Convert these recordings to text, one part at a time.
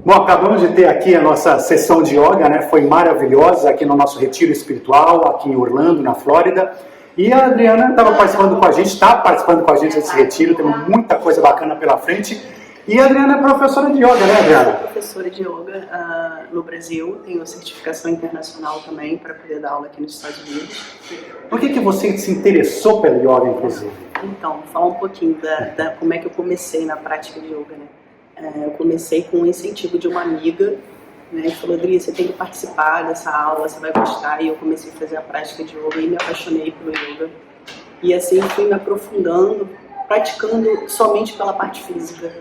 Bom, acabamos de ter aqui a nossa sessão de yoga, né? Foi maravilhosa aqui no nosso retiro espiritual, aqui em Orlando, na Flórida. E a Adriana estava participando com a gente, está participando com a gente desse retiro, temos muita coisa bacana pela frente. E a Adriana é professora de yoga, né, Adriana? Eu sou professora de yoga no Brasil, tenho certificação internacional também para poder dar aula aqui nos Estados Unidos. Por que você se interessou pelo yoga, inclusive? Então, vou falar um pouquinho da como é que eu comecei na prática de yoga, né? Eu comecei com o incentivo de uma amiga, né, que falou: Adri, você tem que participar dessa aula, você vai gostar. E eu comecei a fazer a prática de yoga e me apaixonei pelo yoga. E assim fui me aprofundando, praticando somente pela parte física,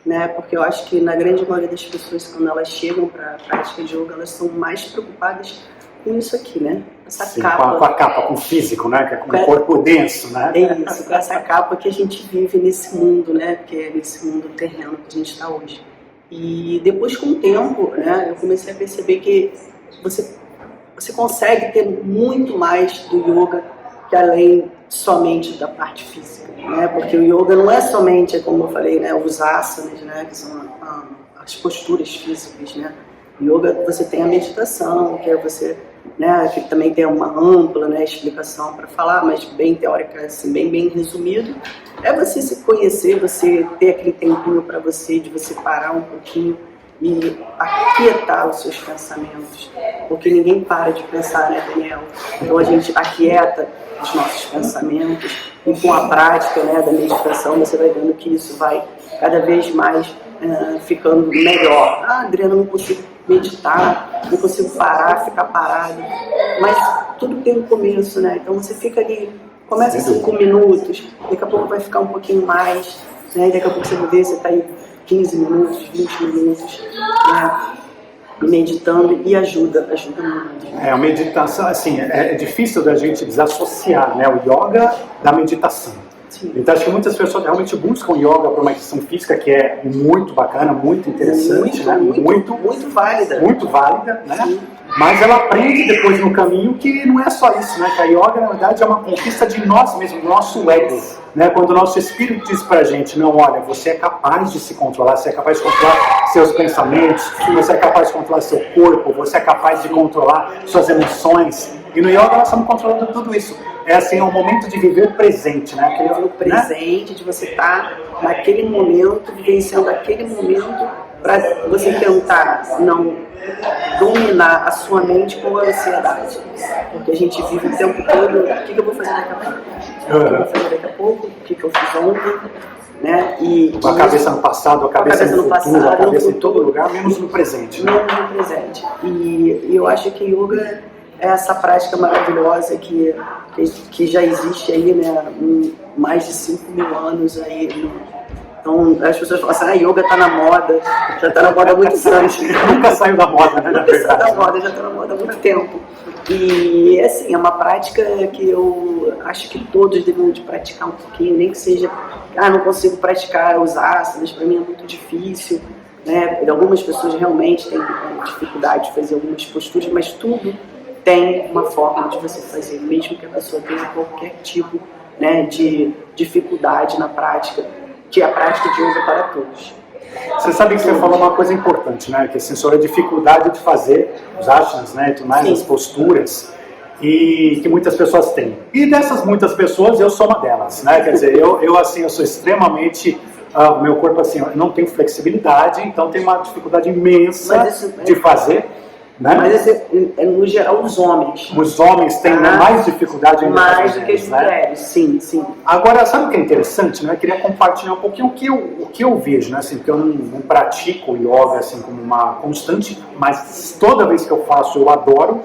né? Porque eu acho que na grande maioria das pessoas, quando elas chegam para a prática de yoga, elas estão mais preocupadas com isso aqui, né? Essa Sim, capa. Com a capa, com o físico, né? Que é com o corpo denso, né? É isso, com essa capa que a gente vive nesse mundo, né? Que é nesse mundo terreno que a gente está hoje. E depois, com o tempo, né? Eu comecei a perceber que você consegue ter muito mais do yoga que além somente da parte física, né? Porque o yoga não é somente, como eu falei, né? Os asanas, né? Que são as posturas físicas, né? O yoga, você tem a meditação, que é você, né, que também tem uma ampla, né, explicação para falar, mas bem teórica, assim, bem resumido. É você se conhecer, você ter aquele tempinho para você, de você parar um pouquinho e aquietar os seus pensamentos, porque ninguém para de pensar, né, Daniel? Então a gente aquieta os nossos pensamentos e com a prática, né, da meditação você vai vendo que isso vai cada vez mais ficando melhor. Ah, Adriana, não consigo meditar, não consigo parar, ficar parado, mas tudo tem um começo, né? Então você fica ali, começa 5 minutos, daqui a pouco vai ficar um pouquinho mais, né? Daqui a pouco você vai ver, você está aí 15 minutos, 20 minutos, né? Meditando, e ajuda muito. A meditação, assim, é difícil da gente desassociar, né, o yoga da meditação. Sim. Então acho que muitas pessoas realmente buscam yoga para uma questão física que é muito bacana, muito interessante, muito válida. Muito válida, né? Sim. Mas ela aprende depois no caminho que não é só isso, né? Que a yoga, na verdade, é uma conquista de nós mesmos, do nosso ego. Né? Quando o nosso espírito diz pra gente: não, olha, você é capaz de se controlar, você é capaz de controlar seus pensamentos, você é capaz de controlar seu corpo, você é capaz de controlar suas emoções. E no yoga nós estamos controlando tudo isso. É assim, é um momento de viver presente, né? Aquele presente, né? De você estar naquele momento, vivenciando aquele momento, para você tentar não dominar a sua mente com a ansiedade. Porque a gente vive o tempo todo: o que eu vou fazer daqui a pouco? O que eu vou fazer daqui a pouco? O que eu fiz ontem? Né? Com a cabeça no passado, a cabeça no futuro, a cabeça em todo lugar, menos no presente. Né? Menos no presente. E eu acho que yoga é essa prática maravilhosa que já existe aí, né, mais de 5 mil anos aí. Então as pessoas falam assim: yoga está na moda, já está na moda há muitos anos. Nunca saiu da moda, né? Nunca saiu da moda, já está na moda há muito tempo. E assim, é uma prática que eu acho que todos devem de praticar um pouquinho, nem que seja: não consigo praticar os asanas, para mim é muito difícil, né? Algumas pessoas realmente têm dificuldade de fazer algumas posturas, mas tudo tem uma forma de você fazer, mesmo que a pessoa tenha qualquer tipo, né, de dificuldade na prática, que é a prática de yoga para todos. Você sabe que você falou uma coisa importante, né? Que assim, sobre a dificuldade de fazer os asanas, né? E tudo mais, as posturas, e que muitas pessoas têm. E dessas muitas pessoas, eu sou uma delas, né? Quer dizer, eu sou extremamente... o meu corpo, assim, eu não tenho flexibilidade, então tem uma dificuldade imensa de fazer. Né? Mas no geral os homens. Os homens têm mais dificuldade ainda. Mais do que as mulheres, sim. Agora, sabe o que é interessante? Né? Eu queria compartilhar um pouquinho o que eu vejo, né? Assim, porque eu não pratico o yoga assim, como uma constante, mas toda vez que eu faço eu adoro.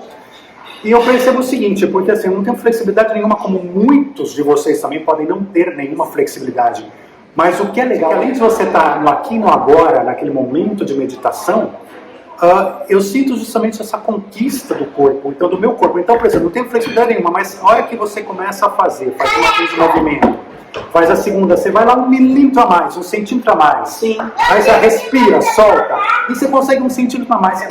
E eu percebo o seguinte, porque assim, eu não tenho flexibilidade nenhuma, como muitos de vocês também podem não ter nenhuma flexibilidade. Mas o que é legal, além de você estar no aqui e no agora, naquele momento de meditação, eu sinto justamente essa conquista do corpo, então do meu corpo. Então, por exemplo, não tenho flexibilidade nenhuma, mas a hora que você começa a fazer, faz uma vez de movimento, faz a segunda, você vai lá 1 milímetro a mais, 1 centímetro a mais. Sim. Aí você respira, solta, e você consegue 1 centímetro a mais. É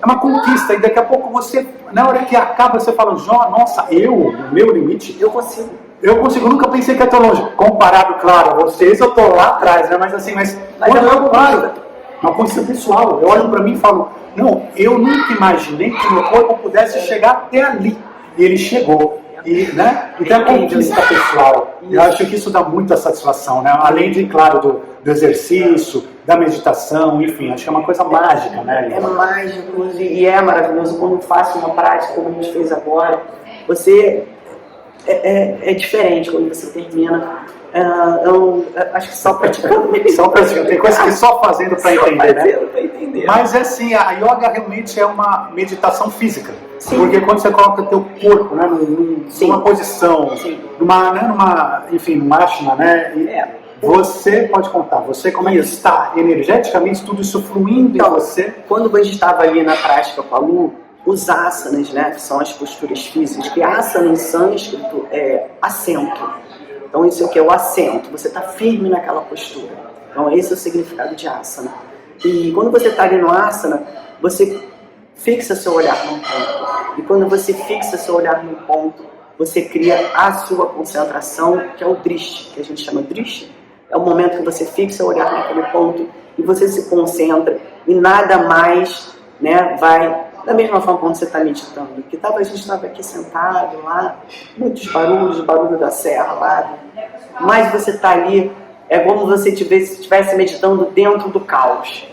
uma conquista, e daqui a pouco você, na hora que acaba, você fala: nossa, no meu limite, eu consigo, eu nunca pensei que ia tão longe. Comparado, claro, a vocês, eu tô lá atrás, né? Mas assim, quando eu paro, uma conquista pessoal. Eu olho para mim e falo, não, eu nunca imaginei que meu corpo pudesse chegar até ali. E ele chegou. E, né? Então é conquista pessoal. Eu acho que isso dá muita satisfação, né? Além de, claro, do exercício, da meditação, enfim, acho que é uma coisa mágica, né? É mágico e é maravilhoso quando faz uma prática como a gente fez agora. Você é diferente quando você termina. Eu acho que só praticando. Só praticando. Tem coisas que só fazendo para entender, né? Pra entender. Mas assim, a yoga realmente é uma meditação física. Sim. Porque quando você coloca o teu corpo, né, numa posição, numa asana, né? Você pode contar, você como é que está energeticamente, tudo isso fluindo em você. Quando a gente estava ali na prática com a Lu, os asanas, né, que são as posturas físicas, que asana em sânscrito é assento. Então isso é o que é o assento, você está firme naquela postura. Então esse é o significado de asana. E quando você está ali no asana, você fixa seu olhar num ponto. E quando você fixa seu olhar num ponto, você cria a sua concentração, que é o drishti, que a gente chama drishti. É o momento que você fixa o olhar naquele ponto e você se concentra e nada mais, né, vai da mesma forma quando você está meditando. Porque a gente estava aqui sentado lá, muitos barulhos, barulho da serra lá, mas você está ali, é como se você estivesse meditando dentro do caos,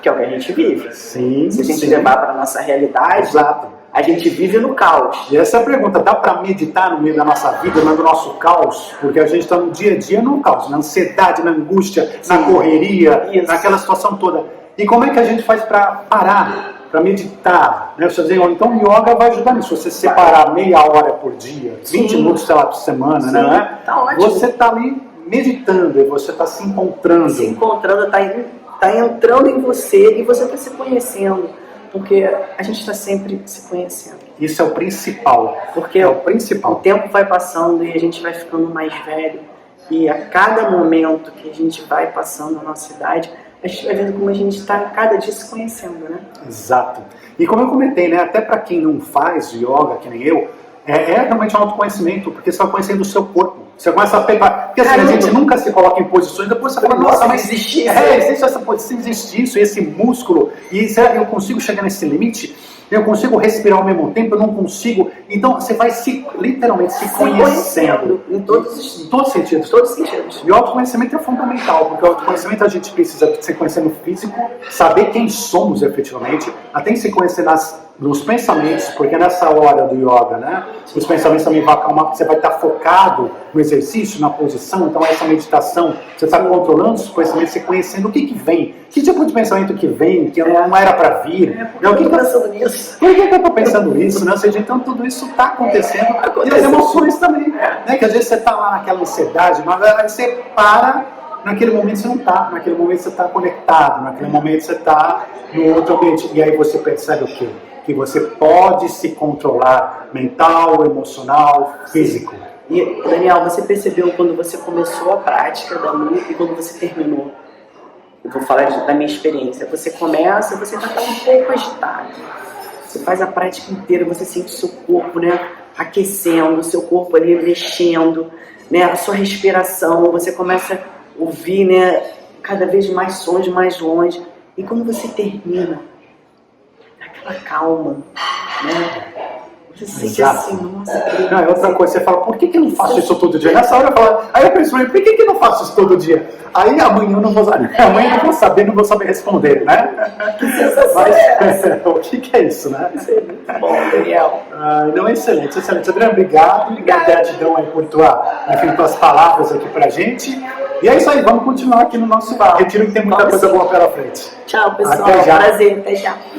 que é o que a gente vive. Sim, se a gente levar para a nossa realidade, exato, a gente vive no caos. E essa é a pergunta, dá para meditar no meio da nossa vida, no meio do nosso caos? Porque a gente está no dia a dia no caos, na ansiedade, na angústia, na correria, naquela situação toda. E como é que a gente faz para parar, para meditar? Né? Você diz, então o yoga vai ajudar nisso. Você separar meia hora por dia, 20 minutos, sei lá, por semana, né? Tá ótimo. Você está ali meditando e você está se encontrando. Se encontrando, está entrando em você e você está se conhecendo. Porque a gente está sempre se conhecendo. Isso é o principal. Porque é o principal. O tempo vai passando e a gente vai ficando mais velho. E a cada momento que a gente vai passando na nossa idade, a gente vai vendo como a gente está cada dia se conhecendo, né? Exato. E como eu comentei, né, até para quem não faz yoga, que nem eu, é realmente um autoconhecimento, porque você vai conhecendo o seu corpo. Você começa a pegar. Porque assim, a gente nunca se coloca em posições, depois você fala, nossa, mas existe isso. Existe essa posição, existe isso, esse músculo, e será que eu consigo chegar nesse limite? Eu consigo respirar ao mesmo tempo, eu não consigo. Então você vai literalmente se conhecendo. Em todos os sentidos. Todos os sentidos. E o autoconhecimento é fundamental, porque o autoconhecimento a gente precisa se conhecer no físico, saber quem somos efetivamente, até se conhecer nos pensamentos, porque nessa hora do yoga, né, os pensamentos também vão acalmar, porque você vai estar focado no exercício, na posição, então essa meditação, você está controlando os pensamentos, se conhecendo o que vem, que tipo de pensamento que vem, que não era para vir. Por que eu estou pensando nisso? Por que eu estou pensando nisso? Né? Ou seja, então tudo isso está acontecendo. E as emoções também, né? Que às vezes você está lá naquela ansiedade, mas aí você para. Naquele momento você não está, naquele momento você está conectado, naquele momento você está no outro ambiente. E aí você percebe o quê? Que você pode se controlar mental, emocional, físico. E, Daniel, você percebeu quando você começou a prática da luta e quando você terminou? Eu vou falar da minha experiência. Você começa, você já está um pouco agitado. Você faz a prática inteira, você sente o seu corpo, né, aquecendo, o seu corpo ali mexendo, né, a sua respiração, você começa a ouvir, né, cada vez mais sons mais longe. E quando você termina, aquela calma, né? Você sente assim, nossa. Não, é outra coisa, você fala, por que eu não faço isso todo dia? Nessa hora eu falo, aí eu penso, por que eu não faço isso todo dia? Aí amanhã eu não vou saber, não vou saber responder, né? Que sensação é essa? O que é isso, né? Isso é muito bom, Daniel. Não, é excelente, excelente. Adriano, obrigado. Gratidão aí por tuas palavras aqui pra gente. E é isso aí, vamos continuar aqui no nosso retiro, que tem muita coisa boa pela frente. Tchau, pessoal. Até já. Prazer, até já.